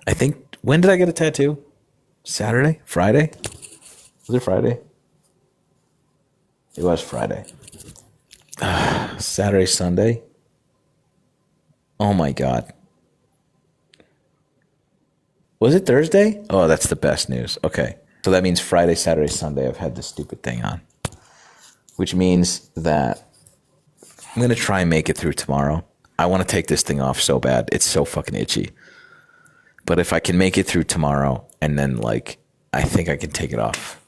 I think, when did I get a tattoo? Saturday? Friday? Was it Friday? It was Friday. Saturday, Sunday. Oh my God. Was it Thursday? Oh, that's the best news. Okay. So that means Friday, Saturday, Sunday, I've had this stupid thing on, which means that I'm going to try and make it through tomorrow. I want to take this thing off so bad. It's so fucking itchy. But if I can make it through tomorrow and then, like, I think I can take it off.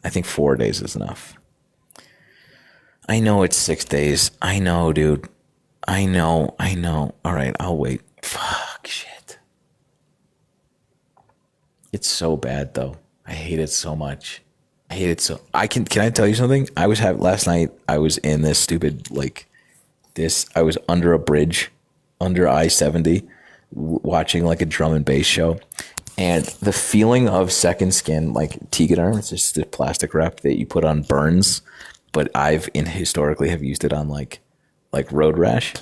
I think 4 days is enough. I know it's 6 days. I know, dude. I know. All right, I'll wait. Fuck, shit. It's so bad, though. I hate it so much. I hate it so. Can I tell you something? Last night, I was in this stupid, like, I was under a bridge, under I-70, watching, like, a drum and bass show. And the feeling of second skin, like Tegaderm, it's just a plastic wrap that you put on burns, but historically have used it on like road rash.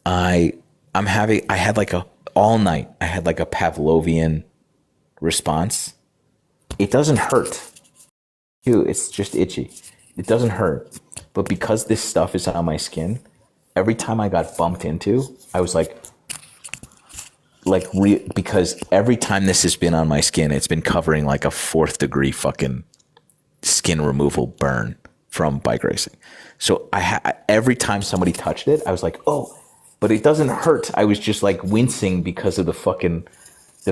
I had like all night, I had like a Pavlovian response. It doesn't hurt. Dude, it's just itchy. It doesn't hurt. But because this stuff is on my skin, every time I got bumped into, I was because every time this has been on my skin, it's been covering like a 4th degree fucking skin removal burn from bike racing. So every time somebody touched it, I was like, oh, but it doesn't hurt. I was just like wincing because of the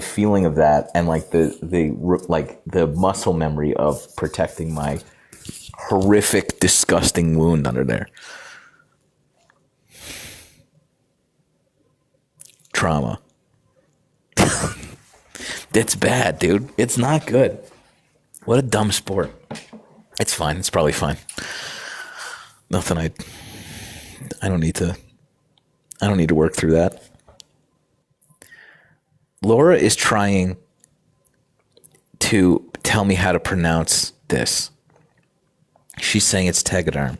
feeling of that, and like the muscle memory of protecting my horrific, disgusting wound under there. Trauma. It's bad, dude. It's not good. What a dumb sport. It's fine. It's probably fine. Nothing. I don't need to work through that. Laura is trying to tell me how to pronounce this. She's saying it's Tegaderm.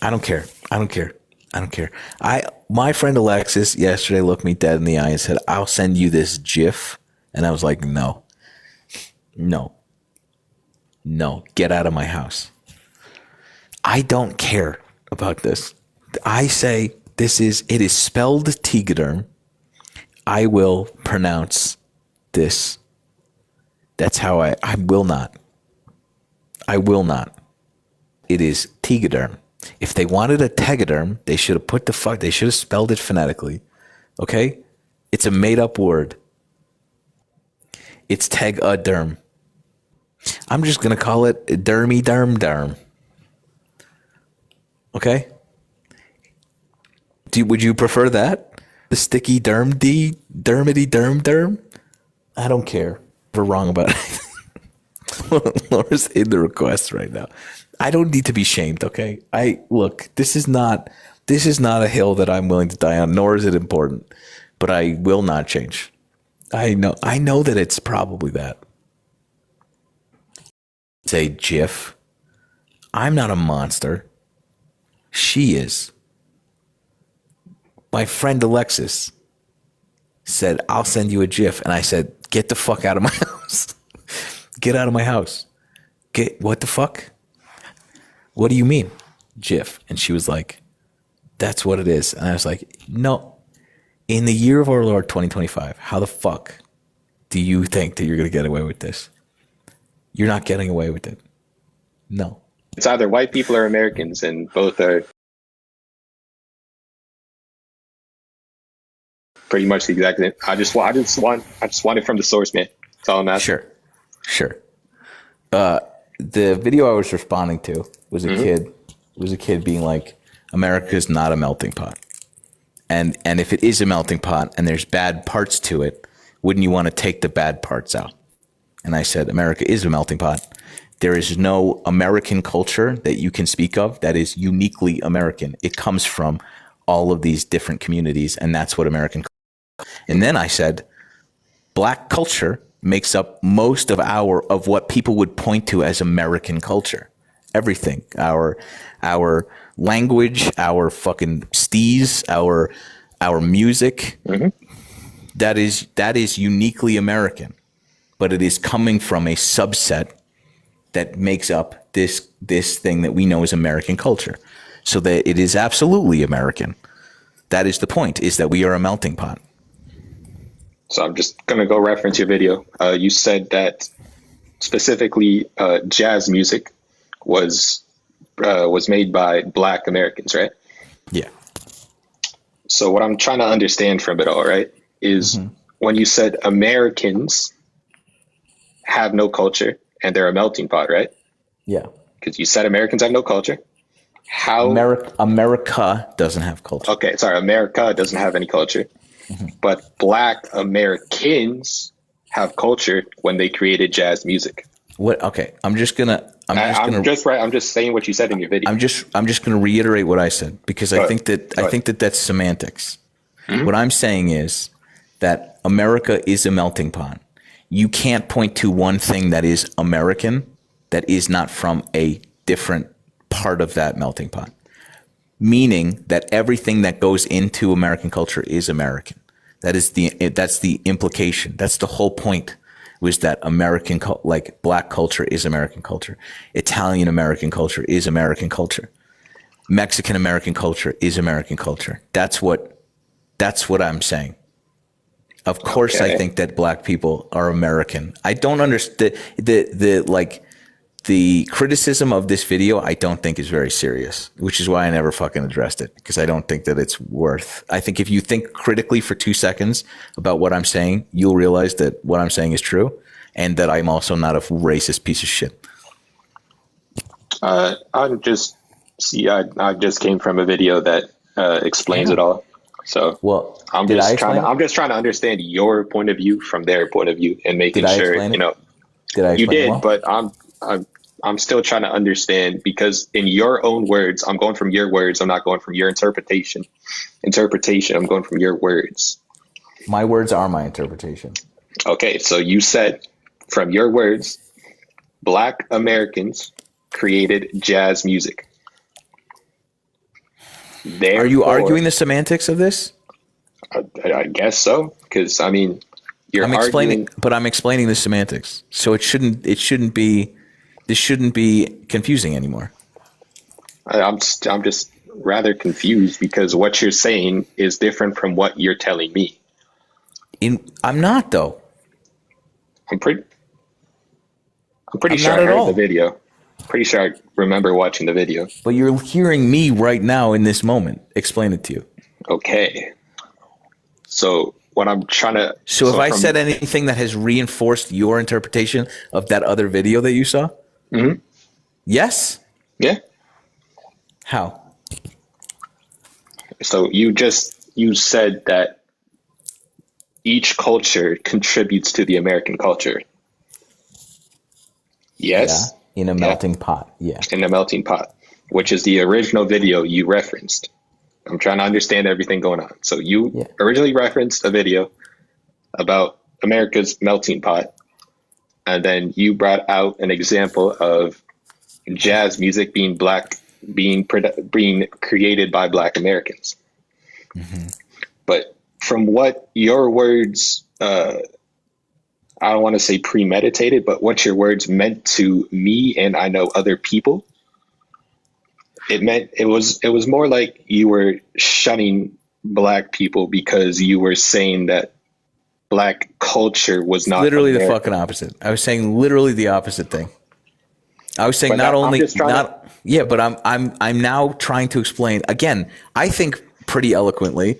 I don't care. My friend Alexis yesterday looked me dead in the eye and said, I'll send you this GIF. And I was like, no, get out of my house. I don't care about this. I say it is spelled Tegaderm. I will pronounce this. That's how I will not. It is Tegaderm. If they wanted a Tegaderm, they should have spelled it phonetically. Okay? It's a made up word. It's Tegaderm. I'm just going to call it Dermy Derm Derm. Okay? Would you prefer that? The sticky derm dermity derm derm? I don't care. We're wrong about it. Laura's in the request right now. I don't need to be shamed, okay? This is not a hill that I'm willing to die on, nor is it important. But I will not change. I know that it's probably that. It's a GIF. I'm not a monster. She is. My friend Alexis said, I'll send you a GIF. And I said, get the fuck out of my house. Get out of my house. What the fuck? What do you mean, GIF? And she was like, that's what it is. And I was like, no. In the year of our Lord 2025, how the fuck do you think that you're going to get away with this? You're not getting away with it. No. It's either white people or Americans, and both are pretty much the exact same. I just want it from the source, man. That's all I'm asking. Sure. The video I was responding to was a kid being like, America's not a melting pot. And if it is a melting pot and there's bad parts to it, wouldn't you want to take the bad parts out? And I said, America is a melting pot. There is no American culture that you can speak of that is uniquely American. It comes from all of these different communities, and that's what American culture is. And then I said, Black culture makes up most of what people would point to as American culture. everything, our language, our fucking steez, our music. That is uniquely American, but it is coming from a subset that makes up this thing that we know as American culture. So that it is absolutely American. That is the point, is that we are a melting pot. So I'm just gonna go reference your video. You said that specifically jazz music was made by Black Americans, right? Yeah. So what I'm trying to understand from it all, right, is when you said Americans have no culture and they're a melting pot, right? Yeah. Because you said Americans have no culture. How America doesn't have culture. Okay, sorry, America doesn't have any culture, but Black Americans have culture when they created jazz music. What? Okay, I'm just saying what you said in your video. I'm just gonna reiterate what I said, because I think that that's semantics. What I'm saying is that America is a melting pot. You can't point to one thing that is American that is not from a different part of that melting pot, meaning that everything that goes into American culture is American. That's the implication. That's the whole point, was that like Black culture is American culture. Italian American culture is American culture. Mexican American culture is American culture. That's what I'm saying. Of course, okay. I think that Black people are American. I don't understand the criticism of this video. I don't think is very serious, which is why I never fucking addressed it, because I don't think that it's worth. I think if you think critically for 2 seconds about what I'm saying, you'll realize that what I'm saying is true, and that I'm also not a racist piece of shit. I just came from a video that explains it all. So I'm just trying to understand your point of view from their point of view, and making sure you did. But I'm still trying to understand, because in your own words, I'm going from your words. I'm not going from your interpretation. I'm going from your words. My words are my interpretation. Okay, so you said, from your words, Black Americans created jazz music. Are you arguing the semantics of this? I guess so, because I mean, I'm explaining the semantics. So this shouldn't be confusing anymore. I'm just rather confused, because what you're saying is different from what you're telling me. I'm not, though. I'm pretty sure I heard the video. Pretty sure I remember watching the video. But you're hearing me right now in this moment explain it to you. Okay. So what I'm trying to... So if I said anything that has reinforced your interpretation of that other video that you saw? Mm-hmm. Yes? Yeah. How? So you said that each culture contributes to the American culture. Yes? Yeah. In a melting pot, yeah. In a melting pot, which is the original video you referenced. I'm trying to understand everything going on. So you originally referenced a video about America's melting pot, and then you brought out an example of jazz music being created by Black Americans. Mm-hmm. But from what your words, I don't want to say premeditated, but what your words meant to me, and I know other people, it was more like you were shunning Black people because you were saying that Black culture was not literally American. The fucking opposite. I was saying literally the opposite thing. I was saying but I'm now trying to explain again. I think pretty eloquently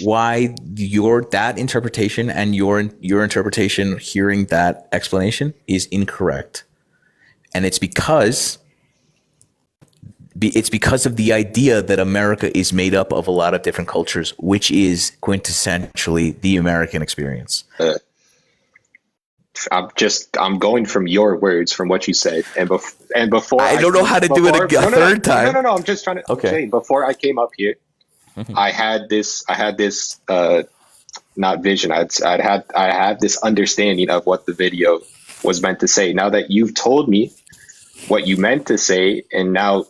why that interpretation and your interpretation, hearing that explanation, is incorrect. And it's because of the idea that America is made up of a lot of different cultures, which is quintessentially the American experience. I'm going from your words, from what you said, and before I don't know how to do it a third time. No. I'm just trying to say, before I came up here, I had this not vision. I had this understanding of what the video was meant to say. Now that you've told me what you meant to say. And now,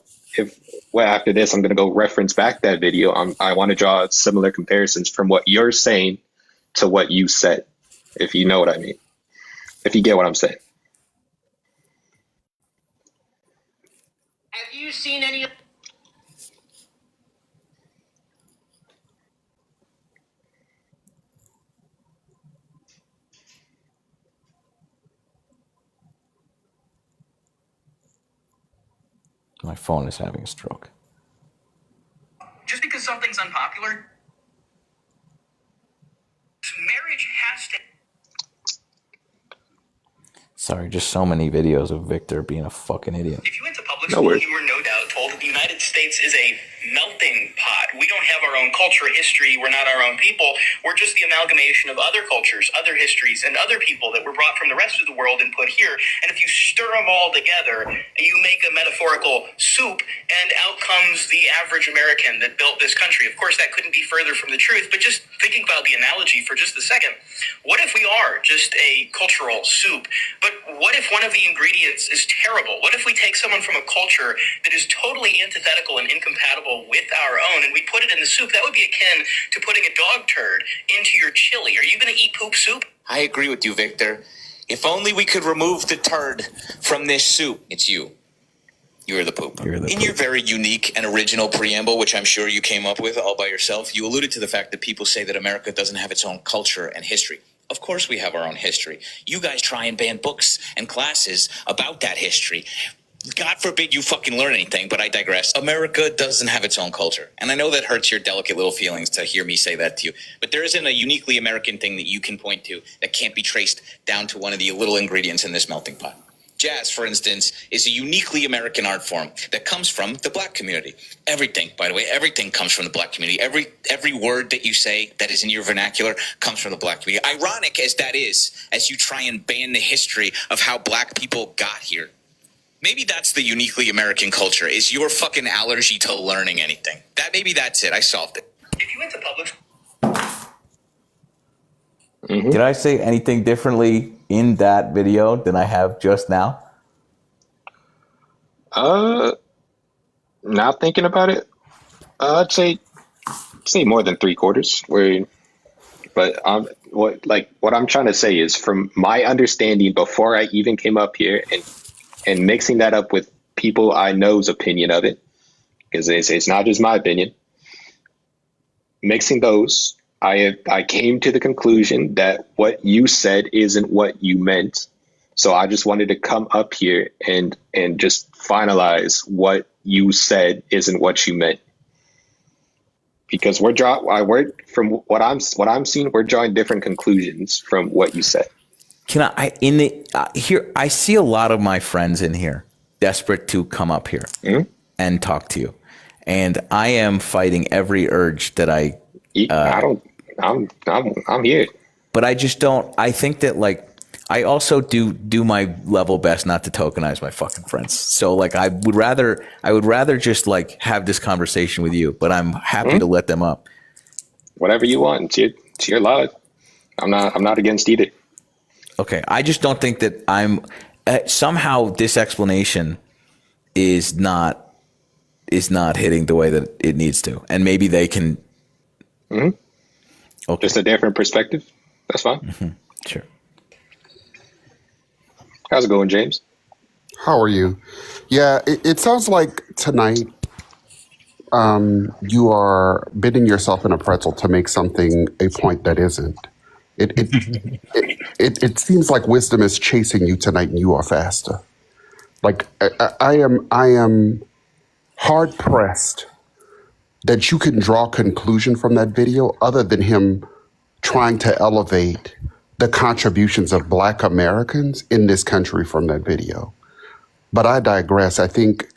after this, I'm going to go reference back that video. I want to draw similar comparisons from what you're saying to what you said, if you know what I mean, if you get what I'm saying. Have you seen any? My phone is having a stroke. Just because something's unpopular, marriage has to. Sorry, just so many videos of Victor being a fucking idiot. If you went to public school, you were no doubt told that the United States is a melting pot. We don't have our own culture, history. We're not our own people. We're just the amalgamation of other cultures, other histories, and other people that were brought from the rest of the world and put here. And if you stir them all together, you make a metaphorical soup, and out comes the average American that built this country. Of course, that couldn't be further from the truth, but just thinking about the analogy for just a second, what if we are just a cultural soup? But what if one of the ingredients is terrible? What if we take someone from a culture that is totally antithetical and incompatible with our own and we put it in the soup? That would be akin to putting a dog turd into your chili. Are you going to eat poop soup? I agree with you, Victor. If only we could remove the turd from this soup. It's you. You're the poop. In your very unique and original preamble, which I'm sure you came up with all by yourself, you alluded to the fact that people say that America doesn't have its own culture and history. Of course we have our own history. You guys try and ban books and classes about that history. God forbid you fucking learn anything, but I digress. America doesn't have its own culture. And I know that hurts your delicate little feelings to hear me say that to you. But there isn't a uniquely American thing that you can point to that can't be traced down to one of the little ingredients in this melting pot. Jazz, for instance, is a uniquely American art form that comes from the black community. Everything, by the way, everything comes from the black community. Every word that you say that is in your vernacular comes from the black community. Ironic as that is, as you try and ban the history of how black people got here. Maybe that's the uniquely American culture, is your fucking allergy to learning anything. Maybe that's it. I solved it. If you went to public Mm-hmm. Did I say anything differently in that video than I have just now? Now thinking about it, I'd say more than 3/4. But what I'm trying to say is, from my understanding before I even came up here, and mixing that up with people I know's opinion of it, because it's not just my opinion. Mixing those, I came to the conclusion that what you said isn't what you meant. So I just wanted to come up here and just finalize what you said isn't what you meant. Because from what I'm seeing, we're drawing different conclusions from what you said. I see a lot of my friends in here desperate to come up here and talk to you. And I am fighting every urge that I'm here. But I just don't. I think that I also do my level best not to tokenize my fucking friends. So I would rather just have this conversation with you, but I'm happy to let them up. Whatever you want. It's your life. I'm not against either. Okay. I just don't think that I'm somehow this explanation is not hitting the way that it needs to. And maybe they can. Mm-hmm. Okay. Just a different perspective. That's fine. Mm-hmm. Sure. How's it going, James? How are you? Yeah, it sounds like tonight you are bidding yourself in a pretzel to make something a point that isn't. It seems like wisdom is chasing you tonight, and you are faster. I am hard pressed that you can draw a conclusion from that video other than him trying to elevate the contributions of Black Americans in this country from that video. But I digress. I think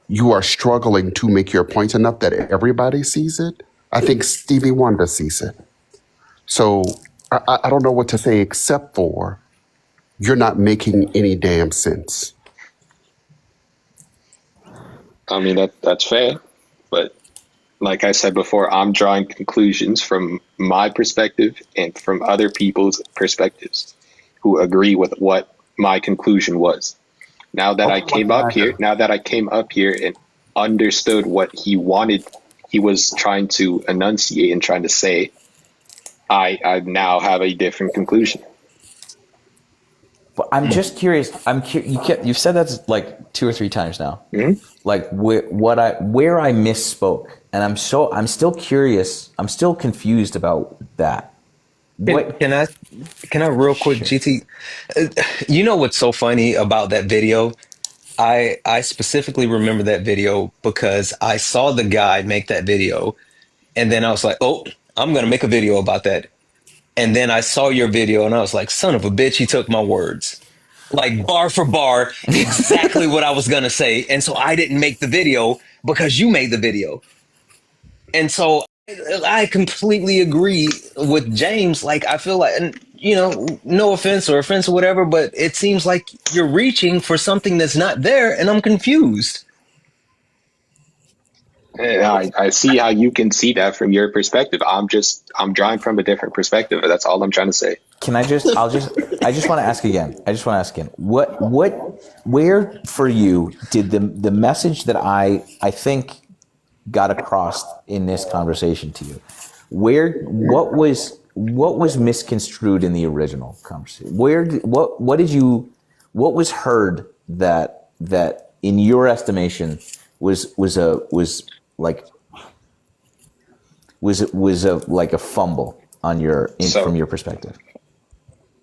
you are struggling to make your point enough that everybody sees it. I think Stevie Wonder sees it. So I don't know what to say except for you're not making any damn sense. I mean, that's fair. But like I said before, I'm drawing conclusions from my perspective and from other people's perspectives who agree with what my conclusion was. Now that I came up here, and understood what he wanted, he was trying to enunciate and trying to say, I now have a different conclusion. But I'm just curious. You've said that like 2 or 3 times now. Mm-hmm. Like where I misspoke, and I'm still curious. I'm still confused about that. Can I real quick, sure. GT? You know what's so funny about that video? I specifically remember that video because I saw the guy make that video, and then I was like, oh, I'm gonna make a video about that. And then I saw your video and I was like, son of a bitch, he took my words. Like bar for bar, exactly what I was going to say. And so I didn't make the video because you made the video. And so I completely agree with James. Like, I feel like, and you know, no offense or whatever, but it seems like you're reaching for something that's not there, and I'm confused. I see how you can see that from your perspective. I'm drawing from a different perspective. That's all I'm trying to say. I just want to ask again. Where for you did the message that I think got across in this conversation to you? What was misconstrued in the original conversation? What was heard that in your estimation was a fumble on from your perspective?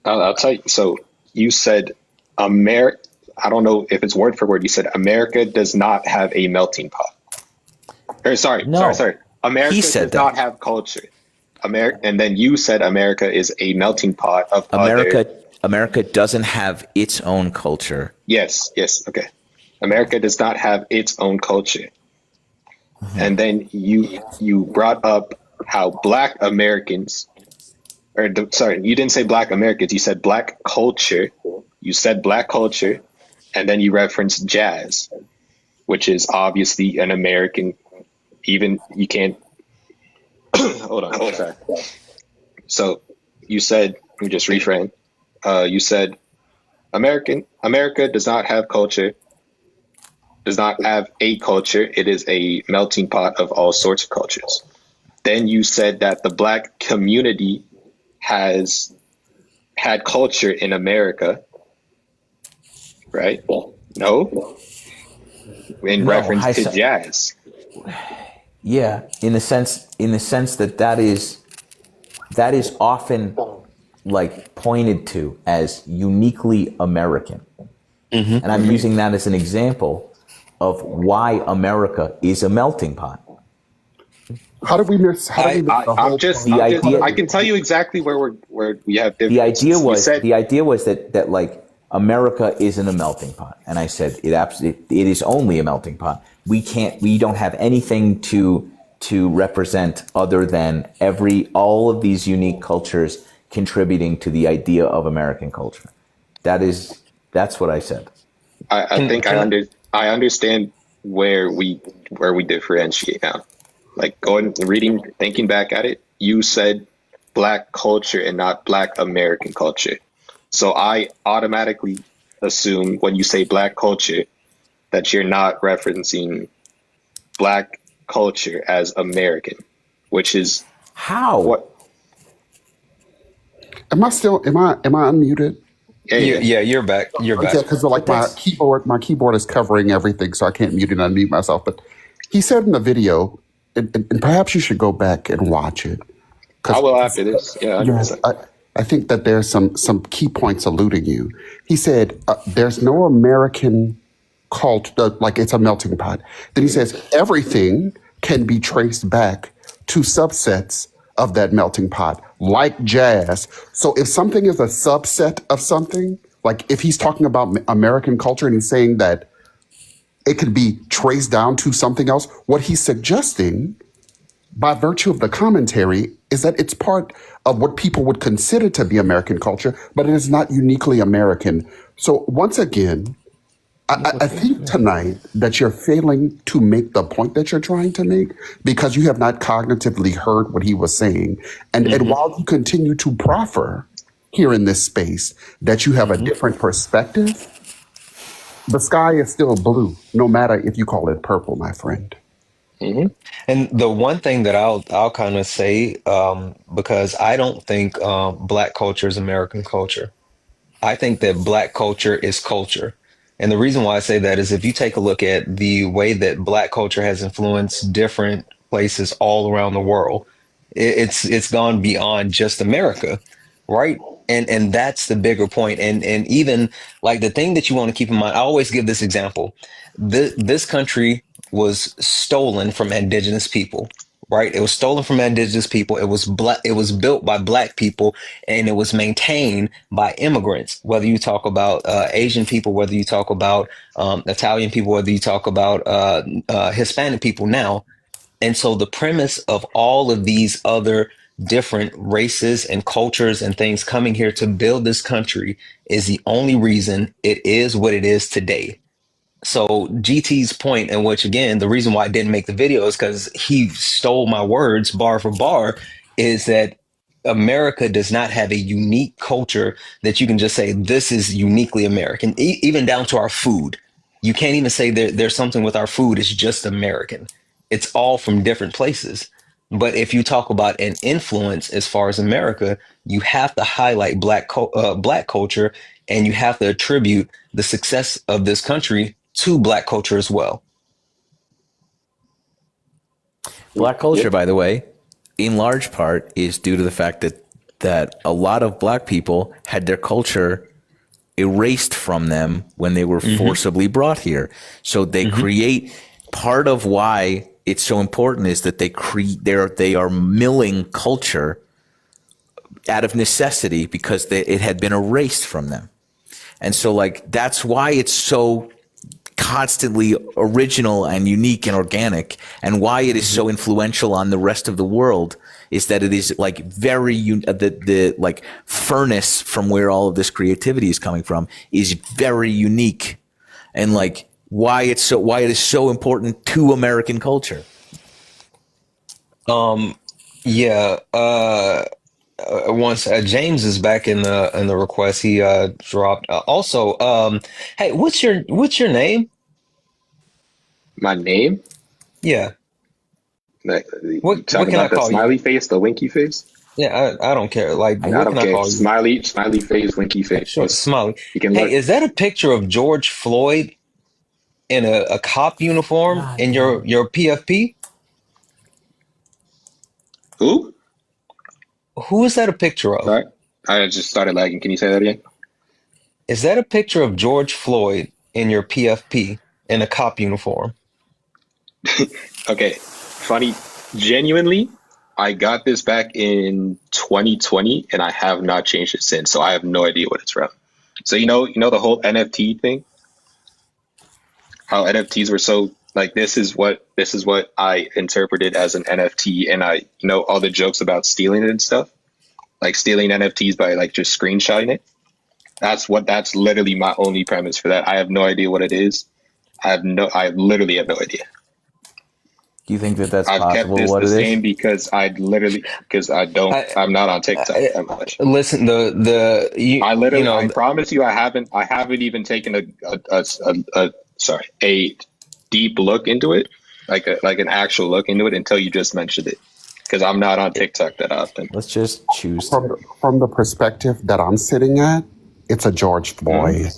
I'll tell you. So you said I don't know if it's word for word. You said America does not have a melting pot. Sorry. America does not have culture. And then you said America is a melting pot of America doesn't have its own culture. Yes. Okay. America does not have its own culture. Mm-hmm. And then you brought up how Black Americans, you didn't say Black Americans, you said Black culture. You said Black culture, and then you referenced jazz, which is obviously an American. Even you can't. Hold on. Sorry. So you said, let me just reframe. You said America does not have culture. Does not have a culture. It is a melting pot of all sorts of cultures. Then you said that the Black community has had culture in America, right? No? In reference to jazz. Yeah, in the sense that is often like pointed to as uniquely American. Mm-hmm. And I'm using that as an example of why America is a melting pot. How did we miss? I can tell you exactly where we have different. The idea was that like America isn't a melting pot, and I said it is only a melting pot. We don't have anything to represent other than all of these unique cultures contributing to the idea of American culture. That's what I said. I understand where we differentiate now. Like thinking back at it, you said Black culture and not Black American culture. So I automatically assume when you say Black culture that you're not referencing Black culture as American, which is how. What? Am I unmuted? Yeah, you're back. You're back. Because like my keyboard is covering everything, so I can't mute and unmute myself. But he said in the video, and perhaps you should go back and watch it. I will after this. Yeah, I think that there's some key points eluding you. He said there's no American culture, like it's a melting pot. Then he says everything can be traced back to subsets of that melting pot, like jazz. So if something is a subset of something, like if he's talking about American culture and he's saying that it could be traced down to something else, what he's suggesting by virtue of the commentary is that it's part of what people would consider to be American culture, but it is not uniquely American. So once again, I think tonight that you're failing to make the point that you're trying to make because you have not cognitively heard what he was saying. And while you continue to proffer here in this space that you have a different perspective, The sky is still blue, no matter if you call it purple, my friend. Mm-hmm. And the one thing that I'll kind of say, because I don't think black culture is American culture. I think that black culture is culture. And the reason why I say that is if you take a look at the way that black culture has influenced different places all around the world, it's gone beyond just America, right? And that's the bigger point. And even like the thing that you want to keep in mind, I always give this example. This country was stolen from indigenous people, right? It was stolen from indigenous people. It was built by black people, and it was maintained by immigrants. Whether you talk about Asian people, whether you talk about Italian people, whether you talk about Hispanic people now. And so the premise of all of these other different races and cultures and things coming here to build this country is the only reason it is what it is today. So GT's point, in which again, the reason why I didn't make the video is because he stole my words bar for bar, is that America does not have a unique culture that you can just say this is uniquely American, even down to our food. You can't even say there's something with our food is just American. It's all from different places. But if you talk about an influence as far as America, you have to highlight black culture, and you have to attribute the success of this country to black culture as well. Black culture, by the way, in large part is due to the fact that a lot of black people had their culture erased from them when they were forcibly brought here. So they create part of why it's so important is that they are milling culture out of necessity because it had been erased from them. And so like that's why it's so constantly original and unique and organic, and why it is so influential on the rest of the world is that it is like very the like furnace from where all of this creativity is coming from is very unique, and like why it is so important to American culture. Yeah. Once James is back in the request, he dropped. Also, hey, what's your name? My name? Yeah. Like, you What talking can I about the call you? smiley face, the winky face? Yeah, I don't care. Like, I what don't can I care. call you? Smiley face, winky face. Sure, Smiley. You can Hey, look. is that a picture of George Floyd in a cop uniform God in damn. your PFP? Who? Who is that a picture of? Sorry, I just started lagging. Can you say that again? Is that a picture of George Floyd in your PFP in a cop uniform? Okay, funny. Genuinely, I got this back in 2020, and I have not changed it since. So I have no idea what it's from. So the whole NFT thing, how NFTs were so like this is what I interpreted as an NFT, and I all the jokes about stealing it and stuff, like stealing NFTs by like just screenshotting it. That's literally my only premise for that. I have no idea what it is. I literally have no idea. Do you think that that's I've kept possible? this What the it is? same because I'm not on TikTok I that much. listen. I promise you, I haven't even taken a deep look into it, like an actual look into it until you just mentioned it, because I'm not on TikTok that often. Let's just choose to. From the perspective that I'm sitting at, it's a George Floyd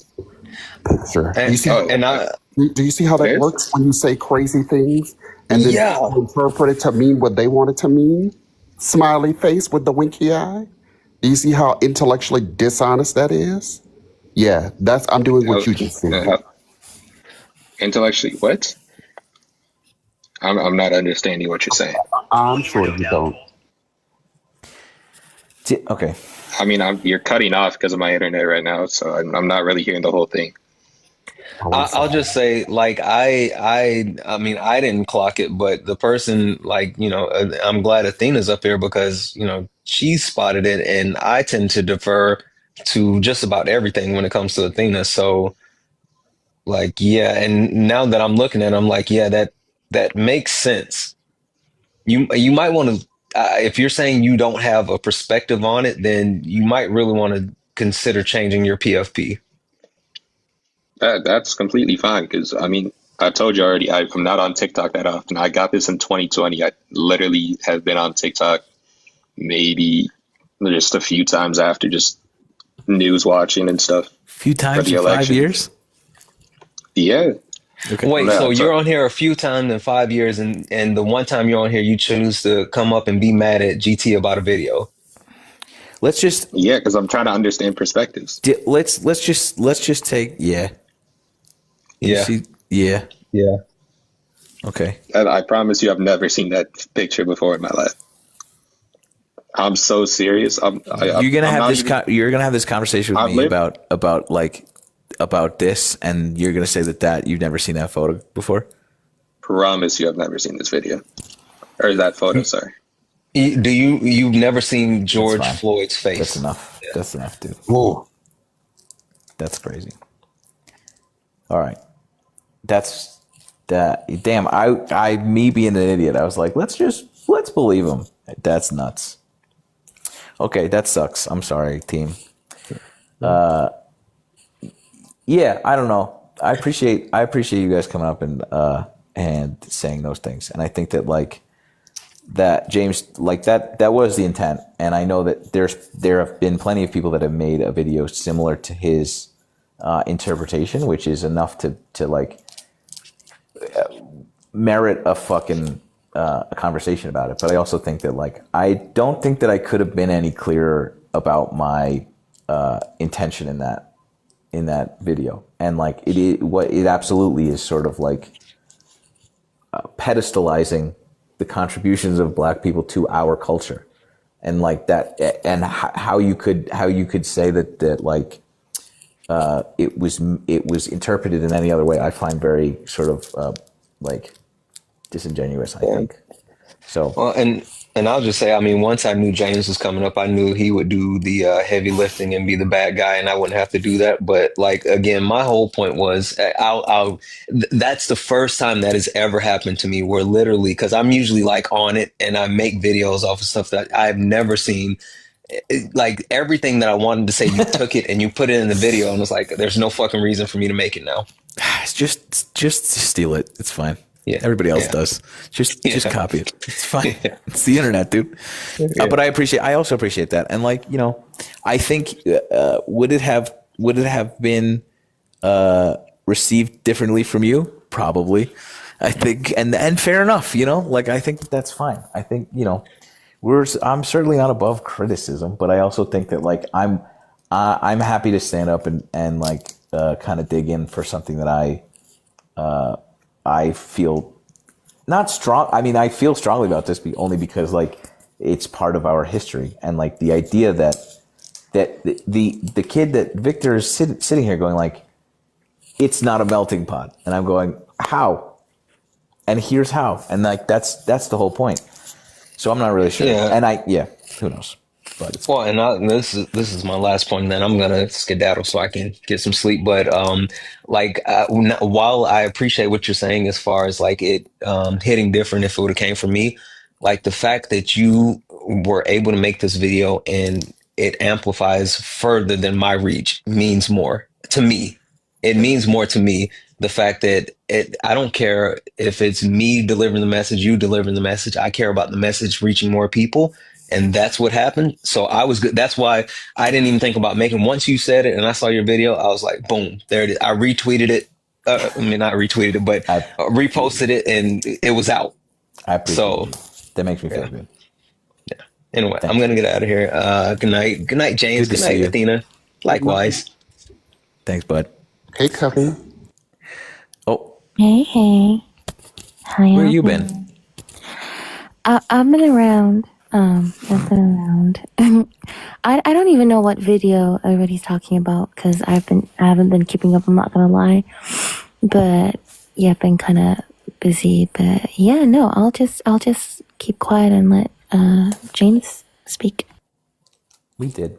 picture. Do you and, see? Oh, and I Do you see how it that is? works when you say crazy things and then yeah. people interpret it to mean what they want it to mean? Smiley face with the winky eye. Do you see how intellectually dishonest that is? Yeah, I'm doing what How, you just said. how intellectually what? I'm not understanding what you're saying. I'm sure you don't. Okay. I mean, you're cutting off because of my internet right now, so I'm not really hearing the whole thing. Oh, I'm I'll sorry. just say, like, I mean, I didn't clock it, but the person, like, I'm glad Athena's up here because, she spotted it, and I tend to defer to just about everything when it comes to Athena. So, like, yeah, and now that I'm looking at it, I'm like, yeah, that makes sense. You might want to, if you're saying you don't have a perspective on it, then you might really want to consider changing your PFP. That's completely fine because I mean, I told you already, I'm not on TikTok that often. I got this in 2020. I literally have been on TikTok maybe just a few times after just news watching and stuff Few for times the in 5 years. Yeah. Okay. Wait, No, so you're on here a few times in 5 years, and the one time you're on here, you choose to come up and be mad at GT about a video. Let's just yeah, because I'm trying to understand perspectives. let's just take You Yeah, see, yeah. yeah. Okay. And I promise you, I've never seen that picture before in my life. I'm so serious. You're gonna I'm have not this. even. You're gonna have this conversation with I've me lived. about this, and you're gonna say that you've never seen that photo before. Promise you, I've never seen this video or that photo. Sorry. You've never seen That's George fine. Floyd's face? That's enough. Yeah. That's enough, dude. Whoa. That's crazy. All right. That's that. Damn. Me being an idiot, I was like, let's believe him. That's nuts. Okay, that sucks. I'm sorry, team. Yeah, I don't know. I appreciate you guys coming up and saying those things, and I think that that James, that was the intent, and I know that there have been plenty of people that have made a video similar to his interpretation, which is enough to merit a fucking a conversation about it. But I also think that I don't think that I could have been any clearer about my intention in that video, and it absolutely is sort of pedestalizing the contributions of Black people to our culture, and that, and how you could say that it was interpreted in any other way, I find very sort of disingenuous, I think. So Well, and I'll just say, I mean, once I knew James was coming up, I knew he would do the heavy lifting and be the bad guy, and I wouldn't have to do that. But again, my whole point was, that's the first time that has ever happened to me, where literally, because I'm usually on it and I make videos off of stuff that I've never seen. Everything that I wanted to say, you took it and you put it in the video, and was like, there's no fucking reason for me to make it now. it's just steal it. It's fine. Yeah. Everybody else Yeah. does. Just copy it. It's fine. Yeah. It's the internet, dude. Yeah. But I also appreciate that. And I think would it have been received differently from you? Probably. I think, and fair enough. I think that's fine. I think I'm certainly not above criticism, but I also think that I'm happy to stand up and kind of dig in for something that I feel not strong. I mean, I feel strongly about this only because it's part of our history, and the idea that the kid that Victor is sitting here going it's not a melting pot, and I'm going, how? And here's how, and that's the whole point. So I'm not really sure, Yeah. and who knows? But it's Well, and this is my last point, and then I'm gonna skedaddle so I can get some sleep. But while I appreciate what you're saying as far as it hitting different if it would have came from me, the fact that you were able to make this video and it amplifies further than my reach means more to me. It means more to me. The fact that I don't care if it's me delivering the message, you delivering the message. I care about the message reaching more people. And that's what happened. So I was good. That's why I didn't even think about making. Once you said it and I saw your video, I was like, boom, there it is. I retweeted it. I mean, not retweeted it, but reposted it, and it was out. I appreciate it. That makes me feel good. Yeah. Anyway, I'm going to get out of here. Good night. Good night, James. Good night, Athena. Likewise. Thanks, bud. Hey, Cuffy. Oh. Hey. Hi. Where you been? I've been around. I've been around. I don't even know what video everybody's talking about because I haven't been keeping up. I'm not gonna lie, but yeah, I've been kind of busy. But yeah, no, I'll just keep quiet and let James speak. We did.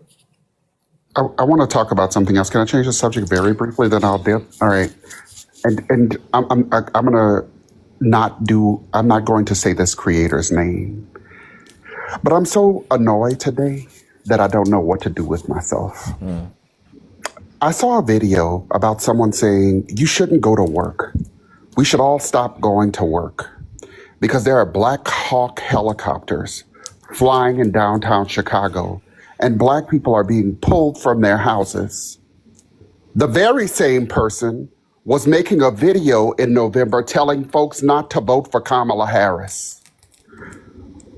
I want to talk about something else. Can I change the subject very briefly? Then I'll dip. All right. And I'm gonna not do. I'm not going to say this creator's name. But I'm so annoyed today that I don't know what to do with myself. I saw a video about someone saying you shouldn't go to work. We should all stop going to work because there are Black Hawk helicopters flying in downtown Chicago and Black people are being pulled from their houses. The very same person was making a video in November telling folks not to vote for Kamala Harris.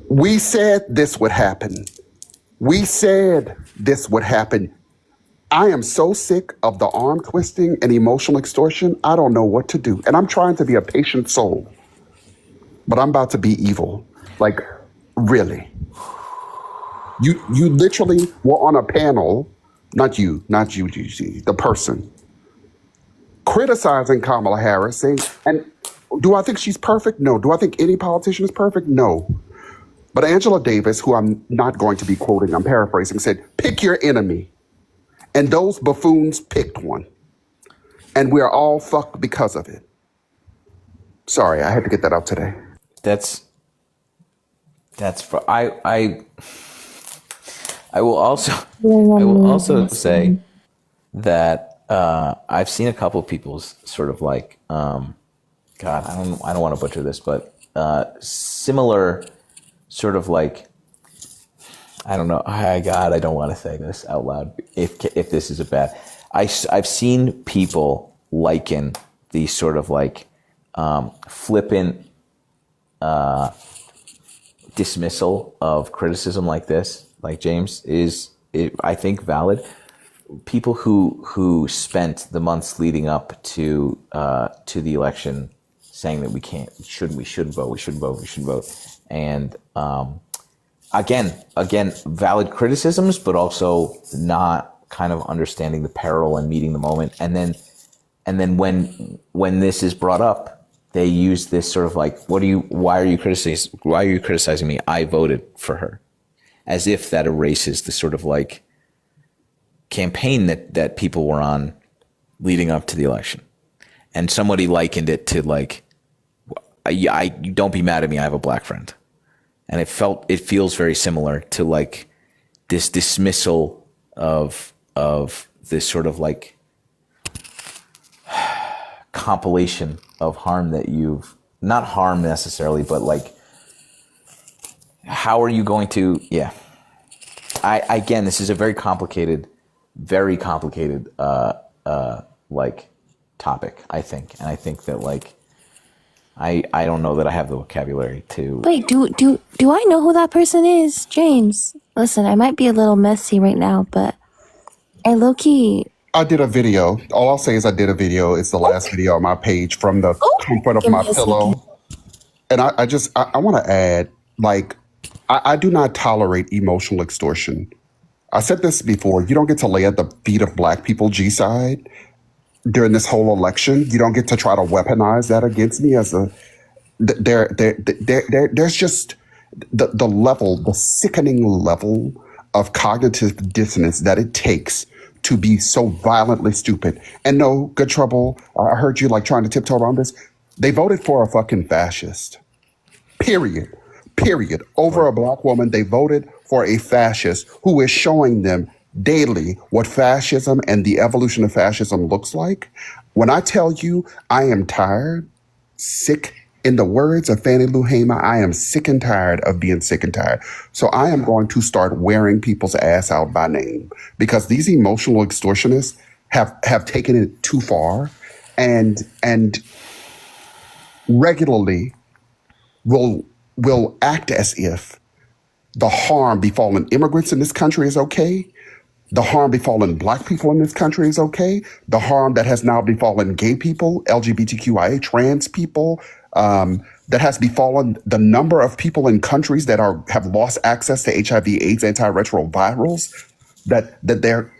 We said this would happen. We said this would happen. I am so sick of the arm twisting and emotional extortion. I don't know what to do. And I'm trying to be a patient soul, but I'm about to be evil. Like, really. You literally were on a panel, not you, the person, criticizing Kamala Harris, saying, and do I think she's perfect? No. Do I think any politician is perfect? No. But Angela Davis, who I'm not going to be quoting, I'm paraphrasing, said, pick your enemy. And those buffoons picked one. And we're all fucked because of it. Sorry, I had to get that out today. That's for I will also say that I've seen a couple of people's sort of like God, I don't want to butcher this, but similar sort of like, I don't know. God, I don't want to say this out loud. If this is a bad, I've seen people liken the sort of like flippant dismissal of criticism like this, like James is, I think, valid. People who spent the months leading up to the election saying that we shouldn't vote, and Again, valid criticisms, but also not kind of understanding the peril and meeting the moment. And then when this is brought up, they use this sort of like, why are you criticizing me? I voted for her, as if that erases the sort of like campaign that people were on leading up to the election. And somebody likened it to like, I don't be mad at me, I have a Black friend. And it feels very similar to like this dismissal of this sort of like compilation of harm that you've not harm necessarily, but like, how are you going to, yeah. Again, this is a very complicated, like topic, I think. And I think that like, I don't know that I have the vocabulary to. Wait, do I know who that person is, James? Listen, I might be a little messy right now, but I low-key. I did a video. All I'll say is I did a video. It's the last video on my page from the comfort of my pillow. And I want to add, like, I do not tolerate emotional extortion. I said this before. You don't get to lay at the feet of Black people, G-side, during this whole election. You don't get to try to weaponize that against me as a there's just the level, the sickening level of cognitive dissonance that it takes to be so violently stupid. And no, good trouble. I heard you like trying to tiptoe around this. They voted for a fucking fascist. Period. Over a Black woman, they voted for a fascist who is showing them daily what fascism and the evolution of fascism looks like. When I tell you I am tired, sick, in the words of Fannie Lou Hamer, I am sick and tired of being sick and tired. So I am going to start wearing people's ass out by name because these emotional extortionists have taken it too far and regularly will act as if the harm befallen immigrants in this country is okay. The harm befallen Black people in this country is okay. The harm that has now befallen gay people, LGBTQIA, trans people, that has befallen the number of people in countries that have lost access to HIV/AIDS antiretrovirals, that they're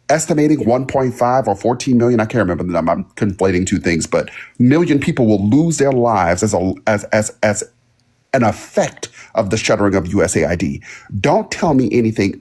estimating 1.5 or 14 million. I can't remember the number. I'm conflating two things, but million people will lose their lives as an effect of the shuttering of USAID. Don't tell me anything.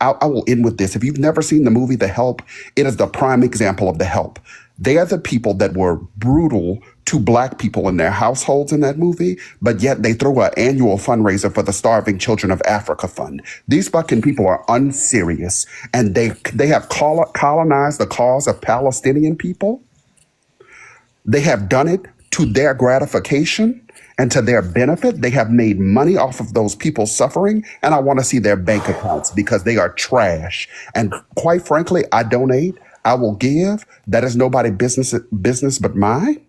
I will end with this. If you've never seen the movie The Help, it is the prime example of The Help. They are the people that were brutal to black people in their households in that movie, but yet they throw an annual fundraiser for the Starving Children of Africa Fund. These fucking people are unserious, and they have colonized the cause of Palestinian people. They have done it to their gratification and to their benefit. They have made money off of those people suffering, and I want to see their bank accounts because they are trash. And quite frankly, I donate. I will give. That is nobody's business but mine.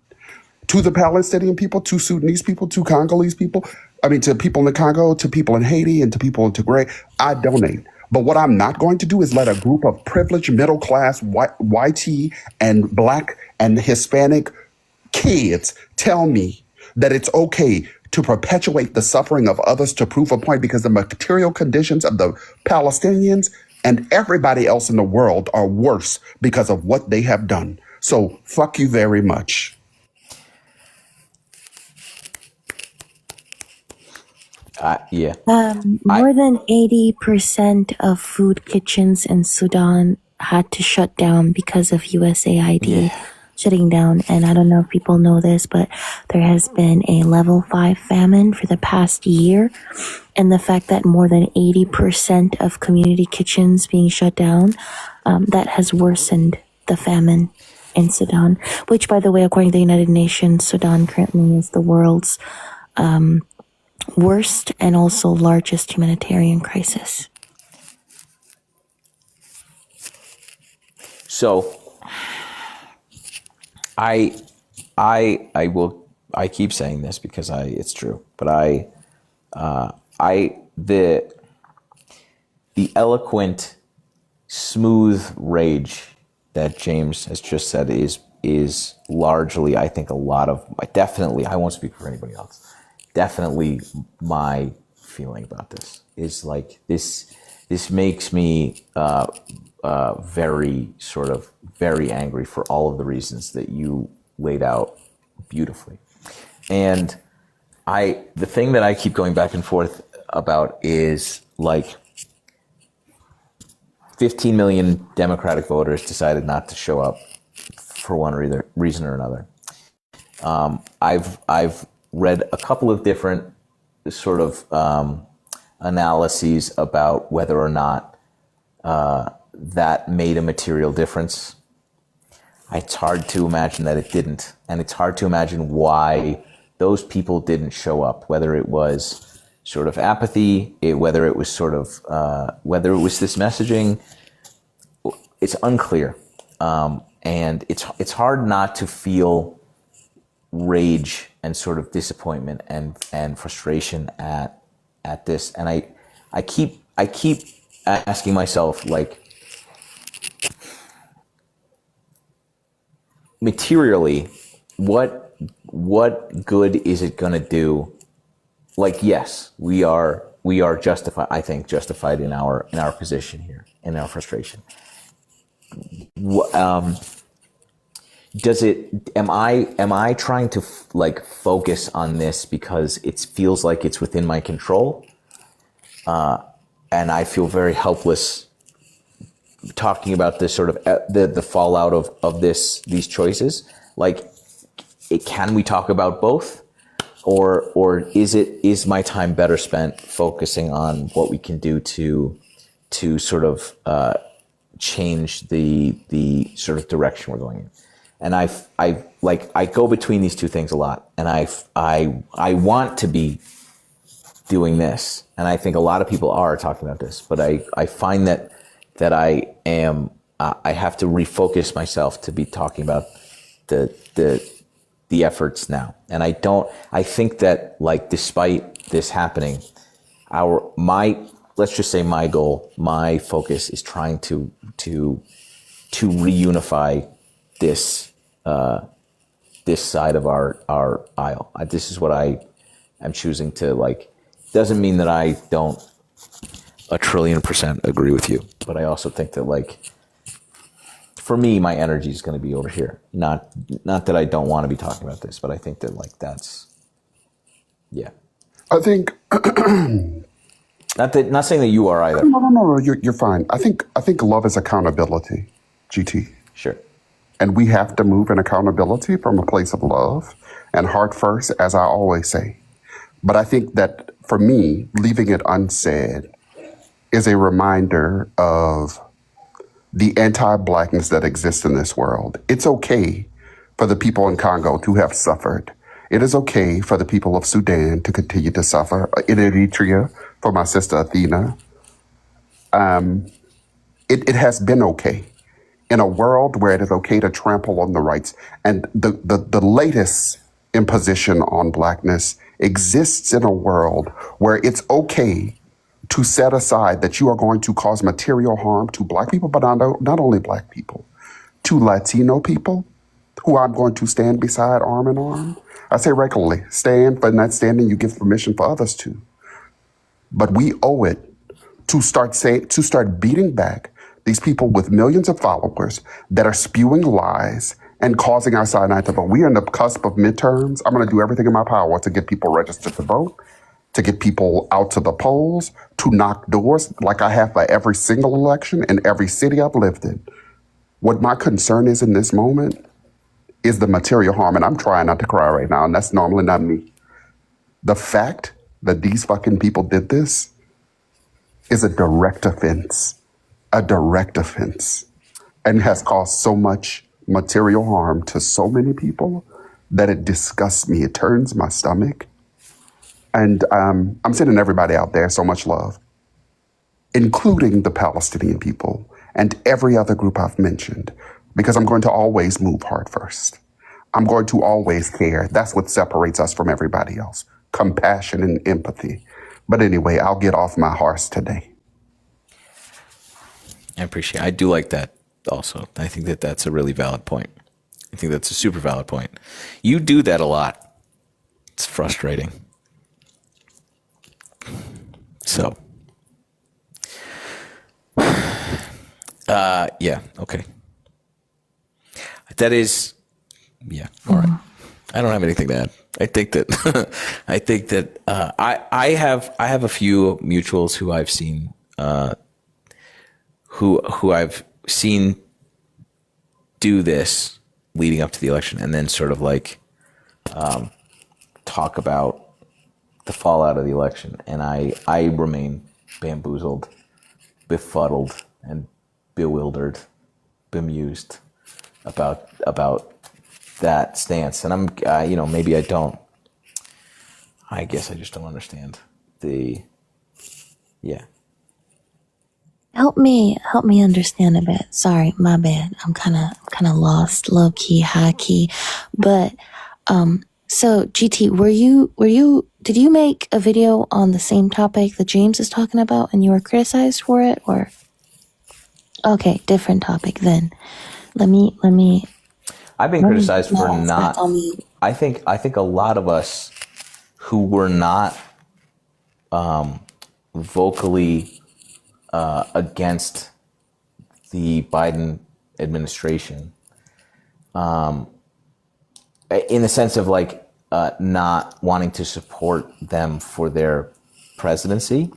To the Palestinian people, to Sudanese people, to Congolese people. I mean, to people in the Congo, to people in Haiti, and to people in Tigray. I donate. But what I'm not going to do is let a group of privileged middle class YT and black and Hispanic kids tell me that it's okay to perpetuate the suffering of others to prove a point, because the material conditions of the Palestinians and everybody else in the world are worse because of what they have done. So fuck you very much. Yeah. More than 80% of food kitchens in Sudan had to shut down because of USAID shutting down. And I don't know if people know this, but there has been a level 5 famine for the past year. And the fact that more than 80% of community kitchens being shut down, that has worsened the famine in Sudan, which, by the way, according to the United Nations, Sudan currently is the world's worst and also largest humanitarian crisis. So I keep saying this because it's true, but the eloquent, smooth rage that James has just said is largely, I think, definitely, I won't speak for anybody else, definitely my feeling about this is like this makes me very angry for all of the reasons that you laid out beautifully. And the thing that I keep going back and forth about is like 15 million Democratic voters decided not to show up for one reason or another. I've read a couple of different sort of analyses about whether or not that made a material difference. It's hard to imagine that it didn't, and it's hard to imagine why those people didn't show up, whether it was sort of apathy, whether it was this messaging. It's unclear, and it's hard not to feel rage and sort of disappointment and frustration at this. And I keep asking myself, like, materially, what good is it going to do? Like, yes, we are justified, I think, justified in our position here, in our frustration. Am I trying to like focus on this because it feels like it's within my control, and I feel very helpless talking about this sort of the fallout of these choices? Like, can we talk about both, or is my time better spent focusing on what we can do to sort of change the sort of direction we're going in? And I go between these two things a lot, and I want to be doing this, and I think a lot of people are talking about this, but I find that I have to refocus myself to be talking about the efforts now. And I think that, like, despite this happening, let's just say my goal, my focus is trying to reunify this side of our aisle. This is what I am choosing to, like. Doesn't mean that I don't 1,000,000,000% agree with you, but I also think that, like, for me, my energy is going to be over here. Not that I don't want to be talking about this, but I think that, like, that's, yeah. I think not saying that you are either. No. You're fine. I think love is accountability, GT. Sure. And we have to move in accountability from a place of love and heart first, as I always say. But I think that for me, leaving it unsaid is a reminder of the anti-Blackness that exists in this world. It's okay for the people in Congo to have suffered. It is okay for the people of Sudan to continue to suffer. In Eritrea, for my sister Athena, it has been okay. In a world where it is okay to trample on the rights, and the latest imposition on Blackness exists in a world where it's okay to set aside that you are going to cause material harm to Black people, but not only Black people, to Latino people, who I'm going to stand beside arm in arm. I say regularly, stand, but not standing, you give permission for others to. But we owe it to start beating back these people with millions of followers that are spewing lies and causing our side not to vote. We are on the cusp of midterms. I'm going to do everything in my power to get people registered to vote, to get people out to the polls, to knock doors like I have for every single election in every city I've lived in. What my concern is in this moment is the material harm, and I'm trying not to cry right now, and that's normally not me. The fact that these fucking people did this is a direct offense, and has caused so much material harm to so many people that it disgusts me. It turns my stomach. And I'm sending everybody out there so much love, including the Palestinian people and every other group I've mentioned, because I'm going to always move heart first. I'm going to always care. That's what separates us from everybody else, compassion and empathy. But anyway, I'll get off my horse today. I appreciate it. I do like that also. I think that that's a really valid point. I think that's a super valid point. You do that a lot. It's frustrating. So, yeah, okay. That is, yeah, all right. I don't have anything to add. I think that, I have a few mutuals who I've seen, who I've seen do this leading up to the election, and then sort of like talk about the fallout of the election, and I remain bamboozled, befuddled, and bewildered, bemused about that stance. And I'm, maybe I don't. I guess I just don't understand yeah. Help me understand a bit. Sorry, my bad. I'm kind of lost, low key, high key. But so GT, did you make a video on the same topic that James is talking about and you were criticized for it, or? Okay, different topic then. Let me I've been criticized for not. I think a lot of us who were not vocally against the Biden administration, in the sense of like not wanting to support them for their presidency,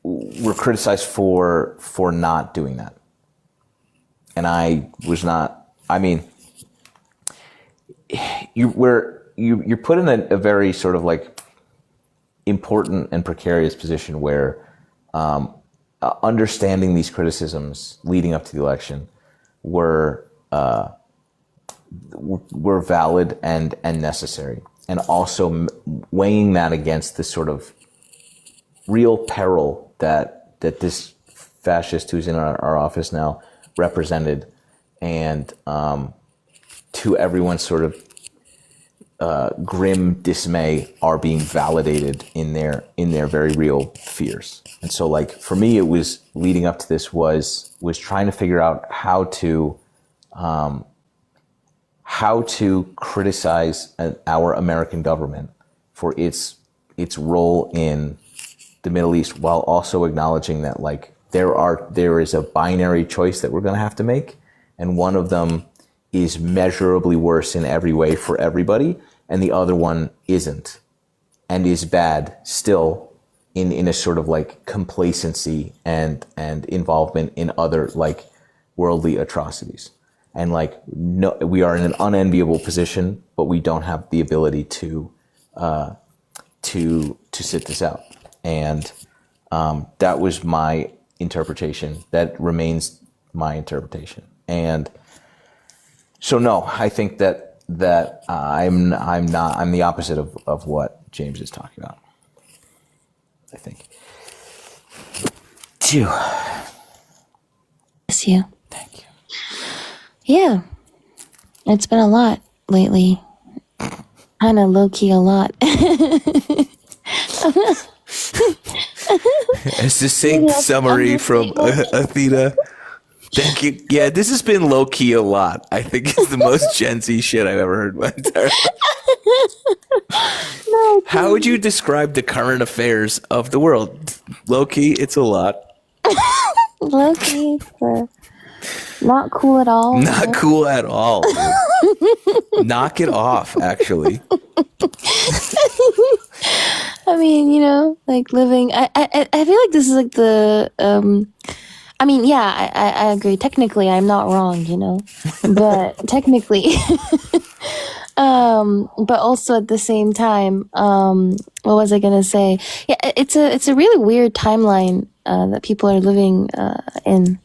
were criticized for not doing that. And I was not. I mean, you're put in a very sort of like important and precarious position where understanding these criticisms leading up to the election were valid and necessary, and also weighing that against this sort of real peril that this fascist who's in our office now represented, and to everyone's sort of grim dismay are being validated in their very real fears. And so, like, for me, it was leading up to this was trying to figure out how to criticize our American government for its role in the Middle East, while also acknowledging that, like, there is a binary choice that we're going to have to make, and one of them is measurably worse in every way for everybody, and the other one isn't, and is bad still in a sort of like complacency and involvement in other like worldly atrocities. And like, no, we are in an unenviable position, but we don't have the ability to sit this out. And that was my interpretation. That remains my interpretation. And so, no, I think that I'm the opposite of what James is talking about. I think. Phew. Bless you. Thank you. Yeah. It's been a lot lately. Kind of low-key a lot. A succinct summary from Athena. Thank you. Yeah, this has been low-key a lot. I think it's the most Gen Z shit I've ever heard in my entire life. No, how would you describe the current affairs of the world? Low-key, it's a lot. Low-key, not cool at all. Not cool at all. Knock it off, actually. I mean, you know, like living. I feel like this is like the. I mean, yeah, I agree. Technically, I'm not wrong, you know, but technically, but also at the same time, what was I gonna say? Yeah, it's a really weird timeline that people are living in.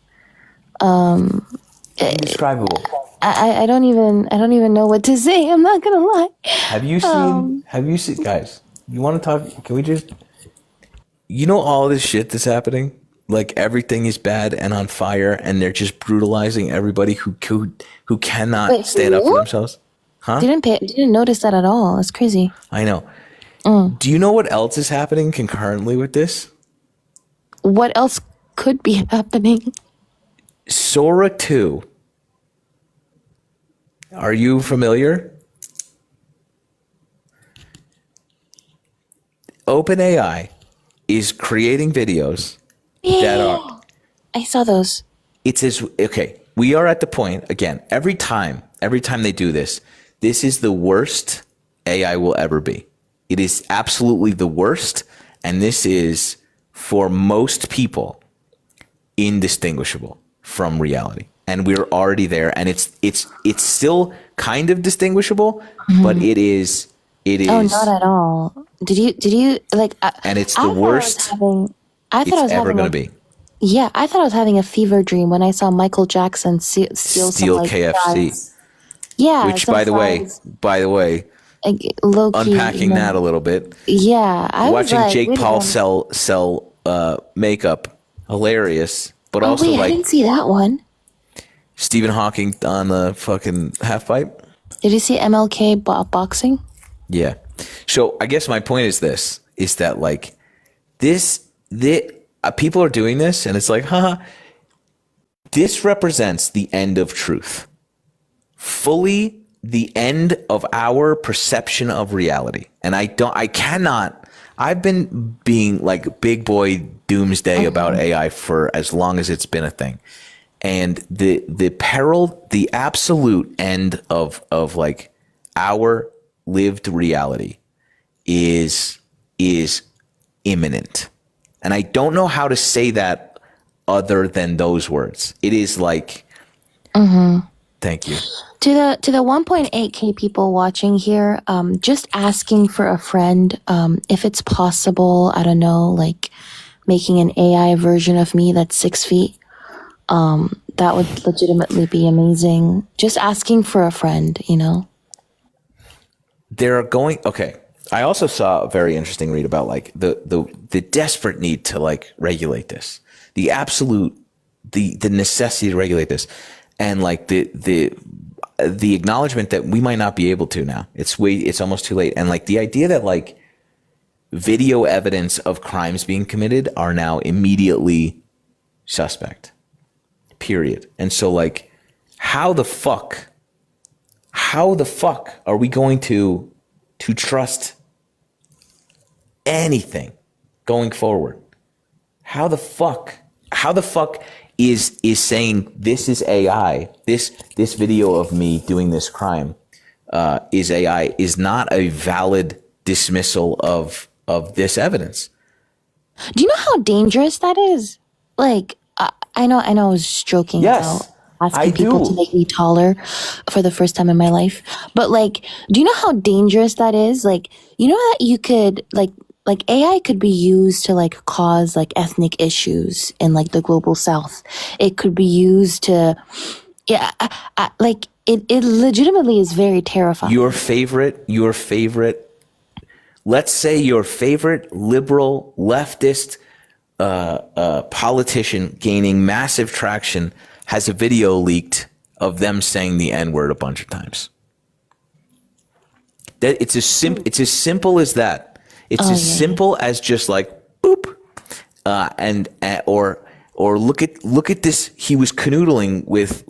Indescribable. I don't even know what to say. I'm not gonna lie. Have you seen guys? You want to talk? Can we just? You know all this shit that's happening. Like everything is bad and on fire, and they're just brutalizing everybody who cannot stand up for themselves. Huh? Didn't notice that at all. That's crazy. I know. Do you know what else is happening concurrently with this? What else could be happening? Sora 2. Are you familiar? OpenAI is creating videos that are. I saw those. Okay. We are at the point again. Every time they do this, this is the worst AI will ever be. It is absolutely the worst, and this is for most people indistinguishable from reality. And we're already there, and it's still kind of distinguishable, but it is. Oh, not at all. Did you like? And it's the worst I thought I was ever going to be. Yeah, I thought I was having a fever dream when I saw Michael Jackson steal KFC. fries. Yeah, which by the way, like, low-key, unpacking that a little bit. Yeah, watching Jake Paul sell makeup, hilarious. But also I didn't see that one. Stephen Hawking on the fucking half pipe. Did you see MLK boxing? Yeah. So I guess my point is this: is that like people are doing this, and it's like, haha. This represents the end of truth. Fully the end of our perception of reality. And I've been being like big boy doomsday about AI for as long as it's been a thing. And the absolute end of like our lived reality is imminent. And I don't know how to say that other than those words. It is like, thank you. To the 1.8K people watching here, just asking for a friend, if it's possible, I don't know, like making an AI version of me that's 6 feet. That would legitimately be amazing. Just asking for a friend, you know? Okay. I also saw a very interesting read about like the desperate need to like regulate this, the necessity to regulate this, and like the acknowledgement that we might not be able to now. It's almost too late, and like the idea that like video evidence of crimes being committed are now immediately suspect. Period. And so like, how the fuck are we going to trust anything going forward? How the fuck is saying this is AI, this video of me doing this crime is AI, is not a valid dismissal of this evidence. Do you know how dangerous that is? Like, I know I was joking about asking people to make me taller for the first time in my life. But like, do you know how dangerous that is? Like, you know that you could like AI could be used to like cause like ethnic issues in like the global south. It could be used to, yeah, like it legitimately is very terrifying. Your favorite, let's say your favorite liberal leftist politician gaining massive traction has a video leaked of them saying the N-word a bunch of times. That it's as simple as that. It's simple as just like boop, or look at this. He was canoodling with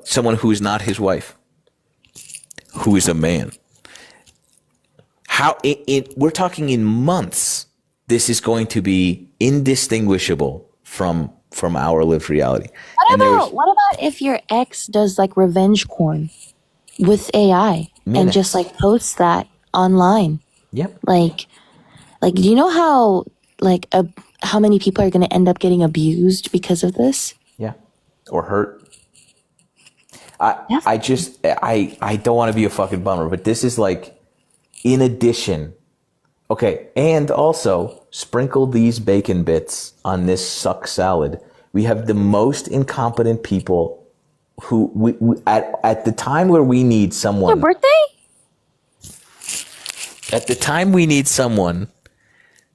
someone who is not his wife, who is a man. How we're talking in months. This is going to be indistinguishable from our lived reality. What about if your ex does like revenge porn with AI and just like posts that online? Yep. Like, do you know how how many people are going to end up getting abused because of this? Yeah, or hurt. I don't want to be a fucking bummer, but this is like, in addition. Okay, and also sprinkle these bacon bits on this suck salad. We have the most incompetent people who we at the time where we need someone. Your birthday? At the time we need someone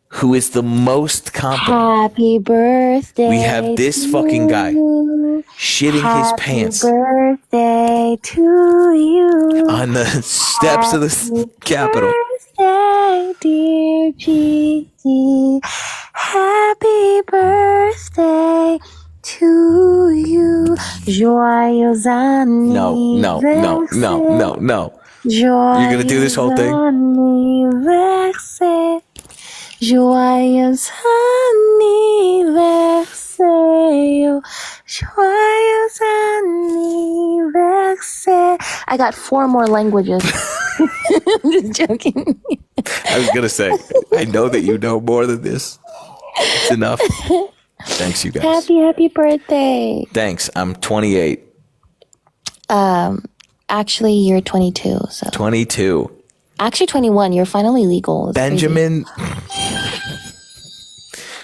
who is the most competent. Happy birthday. We have this fucking guy shitting his pants. Happy birthday to you. On the steps of the Capitol. Birthday, dear GT. Happy birthday to you. Joyeux anniversaire. No. You're gonna do this whole thing? Anniversaire. Joyeux anniversaire. Joyeux anniversaire. I got 4 more languages. I'm just joking. I was gonna say, I know that you know more than this. It's enough. Thanks, you guys. Happy birthday. Thanks. I'm 28. Actually, you're 22. So 22. Actually, 21. You're finally legal. It's Benjamin.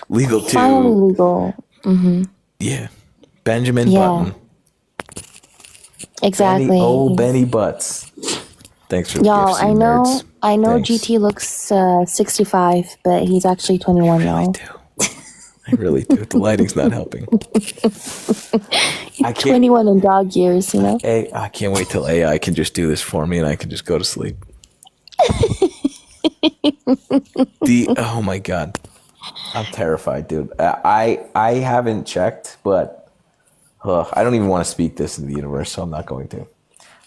Legal too. Finally legal. Mm-hmm. Yeah. Benjamin Button. Exactly. Benny Butts. Thanks for the y'all. gifts, nerds. I know. Thanks. GT looks 65, but he's actually 21. Y'all. I really do. The lighting's not helping. 21 in dog years, you know? I can't wait till AI can just do this for me and I can just go to sleep. Oh my God. I'm terrified, dude. I haven't checked, but I don't even want to speak this in the universe, so I'm not going to.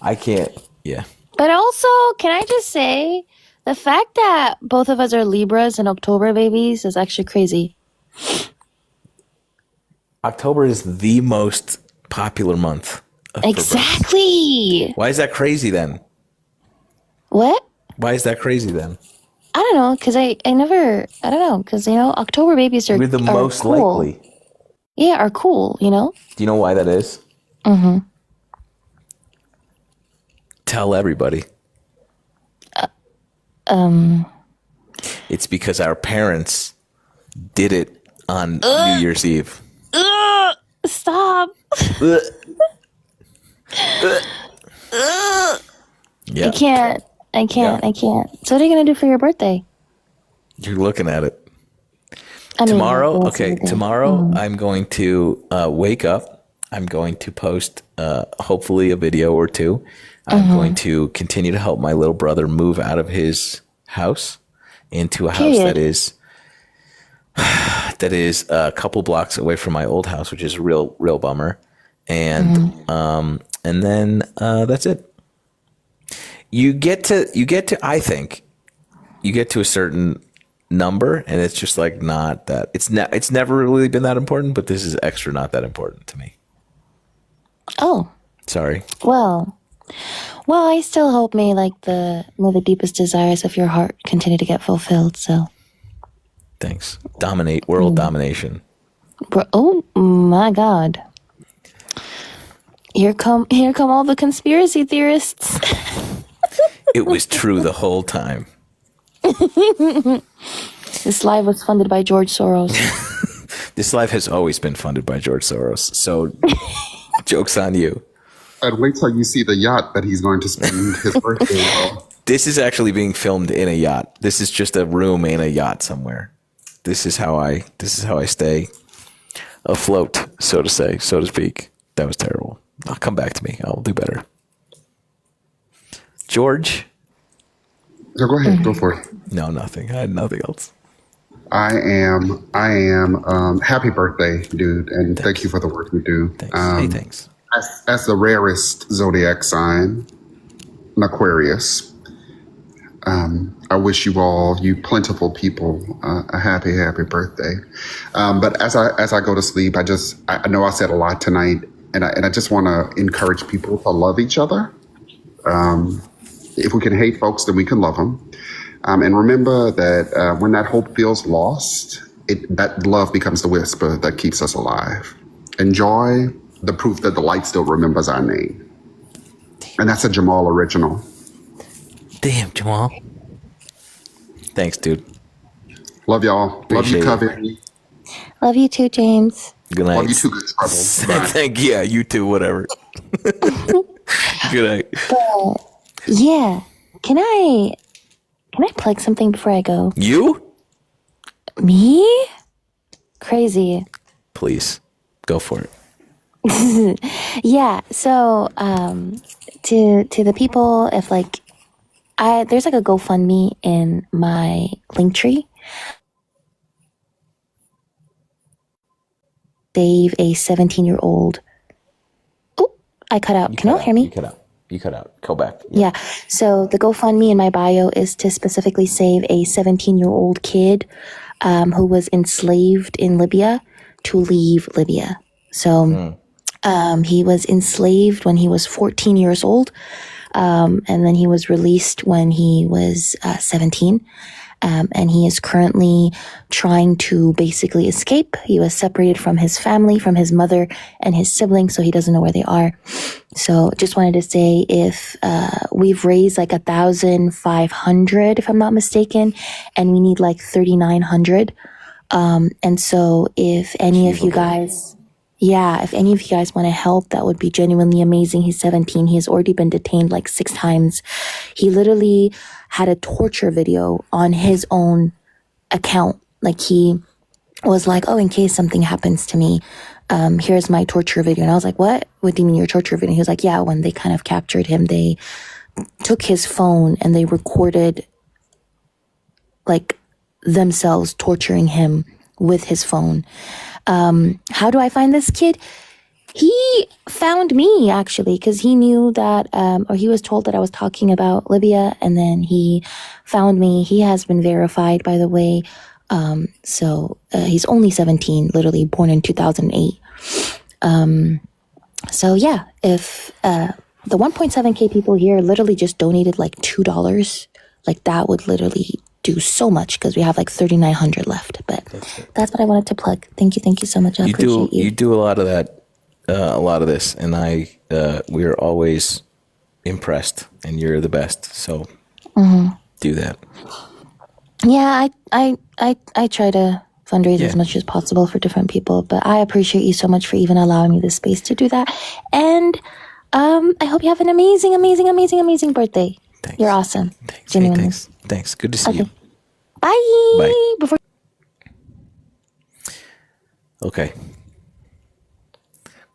I can't. Yeah. But also, can I just say, the fact that both of us are Libras and October babies is actually crazy. October is the most popular month. Exactly. Why is that crazy then? What? Why is that crazy then? I don't know, because I don't know, because, October babies are, we're the most cool. likely. Yeah, are cool, Do you know why that is? Mm-hmm. Tell everybody. It's because our parents did it on New Year's Eve. Stop. Yeah. I can't. So what are you going to do for your birthday? You're looking at it. Tomorrow, I'm going to wake up. I'm going to post hopefully a video or two. I'm going to continue to help my little brother move out of his house into a house that is a couple blocks away from my old house, which is a real bummer. And then that's it. You get to I think you get to a certain number and it's just like not that it's never really been that important, but this is extra not that important to me. Oh. Sorry. Well, I still hope may the deepest desires of your heart continue to get fulfilled, so Thanks. Dominate world domination. Oh my God! Here come all the conspiracy theorists. It was true the whole time. This live was funded by George Soros. This live has always been funded by George Soros. So, joke's on you. And wait till you see the yacht that he's going to spend his birthday on. This is actually being filmed in a yacht. This is just a room in a yacht somewhere. This is how I stay afloat, so to speak. That was terrible. I'll come back to me. I'll do better. George? No, go ahead. Go for it. No, nothing. I had nothing else. I am. Happy birthday, dude, and thank you for the work you do. Thanks. Hey, thanks. As the rarest zodiac sign, an Aquarius, I wish you all, you plentiful people, a happy birthday. But as I go to sleep, I know I said a lot tonight, and I just want to encourage people to love each other. If we can hate folks, then we can love them. And remember that when that hope feels lost, that love becomes the whisper that keeps us alive. Enjoy the proof that the light still remembers our name. And that's a Jamal original. Damn, Jamal. Thanks, dude. Love y'all. Appreciate love you, Covey. Love you too, James. Good night. Love you too, good trouble. Thank you. Yeah, you too, whatever. Good night. But, yeah. Can I plug something before I go? You? Me? Crazy. Please, go for it. Yeah, so to the people, if there's a GoFundMe in my link tree. Save a 17-year-old. Oh, I cut out. Can you all hear me? You cut out. Go back. Yeah. So the GoFundMe in my bio is to specifically save a 17-year-old kid who was enslaved in Libya to leave Libya. So he was enslaved when he was 14 years old, and then he was released when he was 17. And he is currently trying to basically escape. He was separated from his family, from his mother and his siblings, so he doesn't know where they are. So just wanted to say if we've raised 1,500, if I'm not mistaken, and we need 3,900. And so if any of you guys... Yeah, if any of you guys want to help, that would be genuinely amazing. He's 17. He has already been detained 6 times. He literally had a torture video on his own account. He was like, oh, in case something happens to me, here's my torture video. And I was like, what? What do you mean your torture video? And he was like, yeah, when they kind of captured him, they took his phone and they recorded themselves torturing him with his phone. How do I find this kid? He found me, actually, because he knew that, or he was told that I was talking about Libya, and then he found me. He has been verified, by the way. So he's only 17, literally born in 2008. So yeah, if the 1.7K people here literally just donated $2, that would literally do so much, because we have 3,900 left. But that's what I wanted to plug. Thank you so much. I appreciate you. You do a lot of that, a lot of this, and we are always impressed, and you're the best. So do that. Yeah, I try to fundraise as much as possible for different people, but I appreciate you so much for even allowing me the space to do that. And I hope you have an amazing birthday. Thanks. You're awesome. Thanks. Genuinely. Hey, thanks. Good to see you. Bye. Bye. Okay.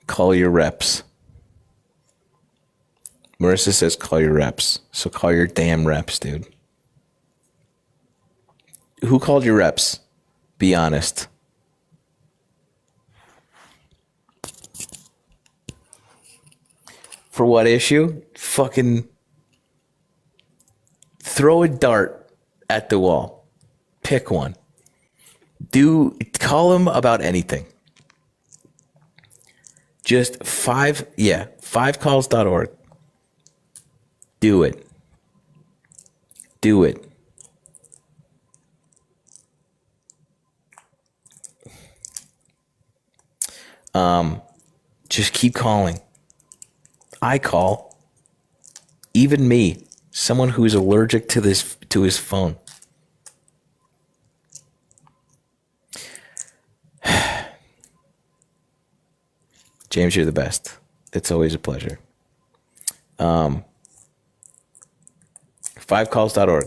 Call your reps. Marissa says call your reps. So call your damn reps, dude. Who called your reps? Be honest. For what issue? Fucking throw a dart at the wall. Pick one. Call them about anything. Just 5calls.org. Do it. Just keep calling. I call. Even me, someone who's allergic to his phone. James, you're the best. It's always a pleasure. 5calls.org.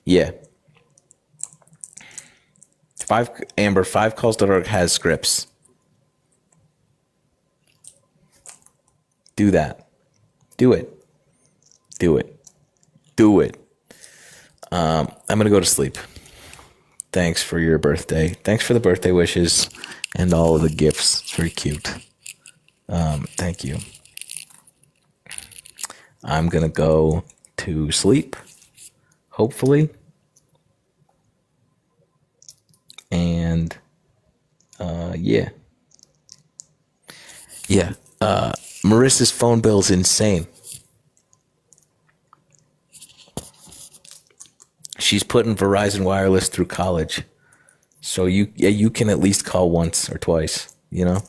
Yeah. 5calls.org has scripts. Do that. Do it. Do it. Do it. I'm going to go to sleep. Thanks for your birthday. Thanks for the birthday wishes and all of the gifts. It's very cute. Thank you. I'm going to go to sleep, hopefully. And, yeah. Yeah. Marissa's phone bill's insane. She's putting Verizon Wireless through college. So you can at least call once or twice, you know?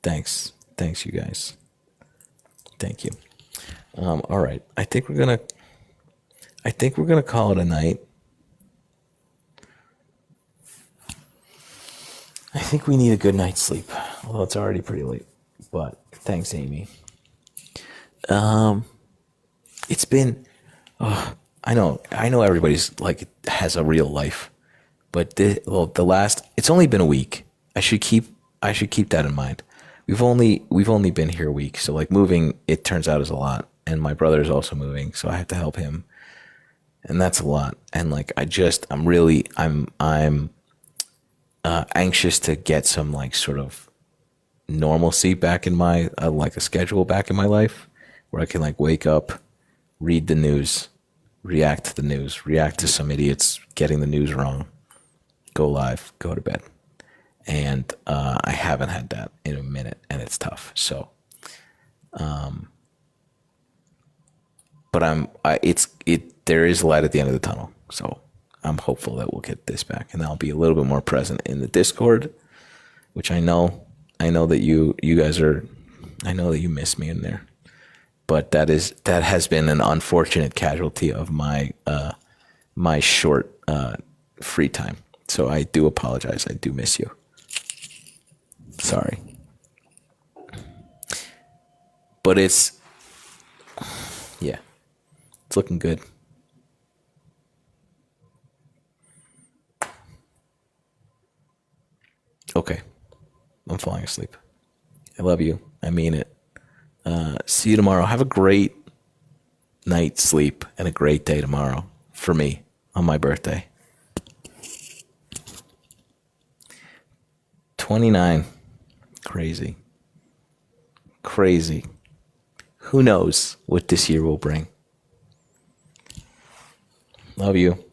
Thanks, you guys. Thank you. All right. I think we're gonna call it a night. I think we need a good night's sleep. Although it's already pretty late. But thanks, Amy. It's been I know everybody's like has a real life. But it's only been a week. I should keep that in mind. We've only been here a week, so like moving, it turns out is a lot. And my brother is also moving, so I have to help him, and that's a lot. And like I'm anxious to get some like sort of normalcy back in my like a schedule back in my life where I can like wake up, read the news, react to the news, react to some idiots getting the news wrong, go live, go to bed. And I haven't had that in a minute, and it's tough. So, but there is light at the end of the tunnel. So I'm hopeful that we'll get this back, and I'll be a little bit more present in the Discord, which I know that you guys are. I know that you miss me in there, but that has been an unfortunate casualty of my my short free time. So I do apologize. I do miss you. Sorry. But it's looking good. Okay. I'm falling asleep. I love you. I mean it. See you tomorrow. Have a great night's sleep and a great day tomorrow for me on my birthday. 29. Crazy. Who knows what this year will bring? Love you.